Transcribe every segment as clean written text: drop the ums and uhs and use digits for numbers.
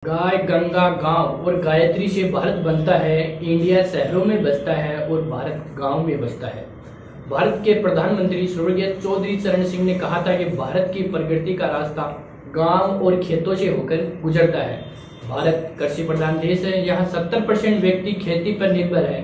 गाय गंगा गांव और गायत्री से भारत बनता है। इंडिया शहरों में बसता है और भारत गांव में बसता है। भारत के प्रधानमंत्री स्वर्गीय चौधरी चरण सिंह ने कहा था कि भारत की प्रगति का रास्ता गांव और खेतों से होकर गुजरता है। भारत कृषि प्रधान देश है। यहाँ 70% व्यक्ति खेती पर निर्भर है।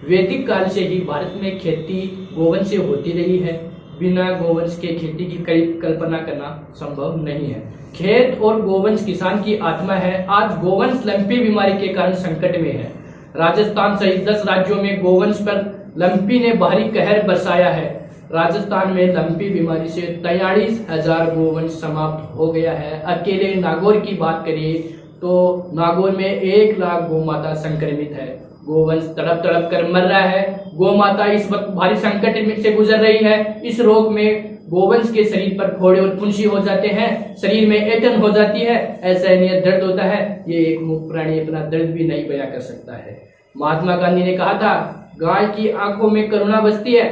वैदिक काल से ही भारत में खेती गोवंश से होती रही है। बिना गोवंश के खेती की कल्पना करना संभव नहीं है। खेत और गोवंश किसान की आत्मा है। आज गोवंश लंपी बीमारी के कारण संकट में है। राजस्थान सहित 10 राज्यों में गोवंश पर लंपी ने भारी कहर बरसाया है। राजस्थान में लंपी बीमारी से 43,000 गोवंश समाप्त हो गया है। अकेले नागौर की बात करिए तो नागौर में 1 लाख गोमाता संक्रमित है। गोवंश तड़प तड़प कर मर रहा है। गोमाता इस वक्त भारी संकट से गुजर रही है। इस रोग में गोवंश के शरीर पर फोड़े और फुंसी हो जाते हैं, शरीर में ऐंठन हो जाती है, असहनीय दर्द होता है। ये एक मूक प्राणी अपना दर्द भी नहीं बयां कर सकता है। महात्मा गांधी ने कहा था, गाय की आंखों में करुणा बसती है,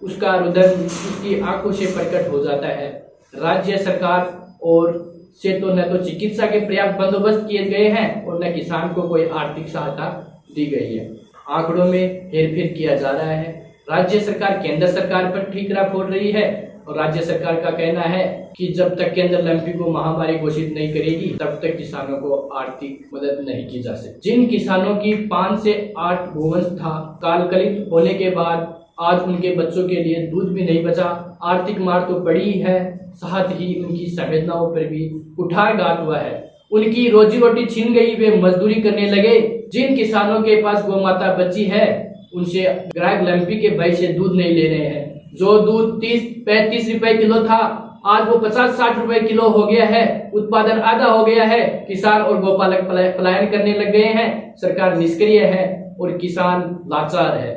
उसका रुदन उसकी आंखों से प्रकट हो जाता है। राज्य सरकार और से तो न तो चिकित्सा के पर्याप्त बंदोबस्त किए गए हैं और न किसान को कोई आर्थिक सहायता दी गई है। आंकड़ों में हेरफेर किया जा रहा है। राज्य सरकार केंद्र सरकार पर ठीकरा फोड़ रही है और राज्य सरकार का कहना है कि जब तक केंद्र लंपी को महामारी घोषित नहीं करेगी तब तक किसानों को आर्थिक मदद नहीं की जा सकती। जिन किसानों की 5 से 8 गोवंश था, कालकलित होने के बाद आज उनके बच्चों के लिए दूध भी नहीं बचा। आर्थिक मार तो पड़ी है, साथ ही उनकी संवेदनाओं पर भी कुठाराघात हुआ है। उनकी रोजी रोटी छीन गई, वे मजदूरी करने लगे। जिन किसानों के पास गोमाता बची है उनसे ग्राहक लंपी के भय से दूध नहीं ले रहे हैं। जो दूध 30-35 रुपए किलो था आज वो 50-60 रुपए किलो हो गया है। उत्पादन आधा हो गया है। किसान और गोपालक पलायन करने लग गए हैं। सरकार निष्क्रिय है और किसान लाचार है।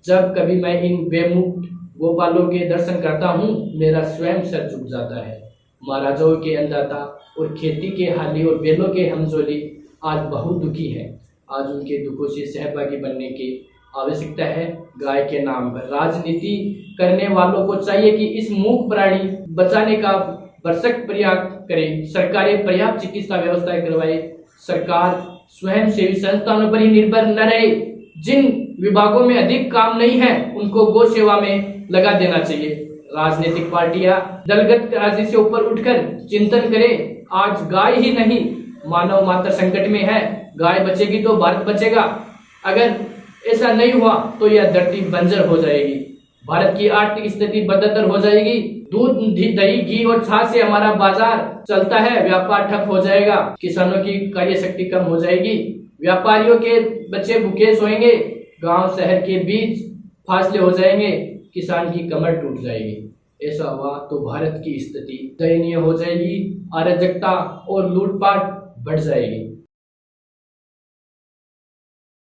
जब कभी मैं इन बेमुख गोपालों के दर्शन करता हूँ मेरा स्वयं सर झुक जाता है। महाराजाओं के अन्नदाता और खेती के हाली और बैलों के हमजोली आज बहुत दुखी है। आज उनके दुखों से सहभागी बनने की आवश्यकता है। गाय के नाम पर राजनीति करने वालों को चाहिए कि इस मूक प्राणी बचाने का भरसक प्रयास करें। सरकारें पर्याप्त चिकित्सा व्यवस्था करवाए। सरकार स्वयं सेवी संस्थानों पर ही निर्भर न रहे। जिन विभागों में अधिक काम नहीं है उनको गौ सेवा में लगा देना चाहिए। राजनीतिक पार्टियां दलगत राजनीति से ऊपर उठकर चिंतन करें। आज गाय ही नहीं मानव मात्र संकट में है। गाय बचेगी तो भारत बचेगा। अगर ऐसा नहीं हुआ तो यह धरती बंजर हो जाएगी। भारत की आर्थिक स्थिति बदतर हो जाएगी। दूध, दही, घी और छाछ से हमारा बाजार चलता है, व्यापार ठप हो जाएगा। किसानों की कार्य शक्ति कम हो जाएगी। व्यापारियों के बच्चे भूखे सोएंगे। गांव शहर के बीच फासले हो जाएंगे। किसान की कमर टूट जाएगी। ऐसा हुआ तो भारत की स्थिति दयनीय हो जाएगी। अराजकता और लूटपाट बढ़ जाएगी।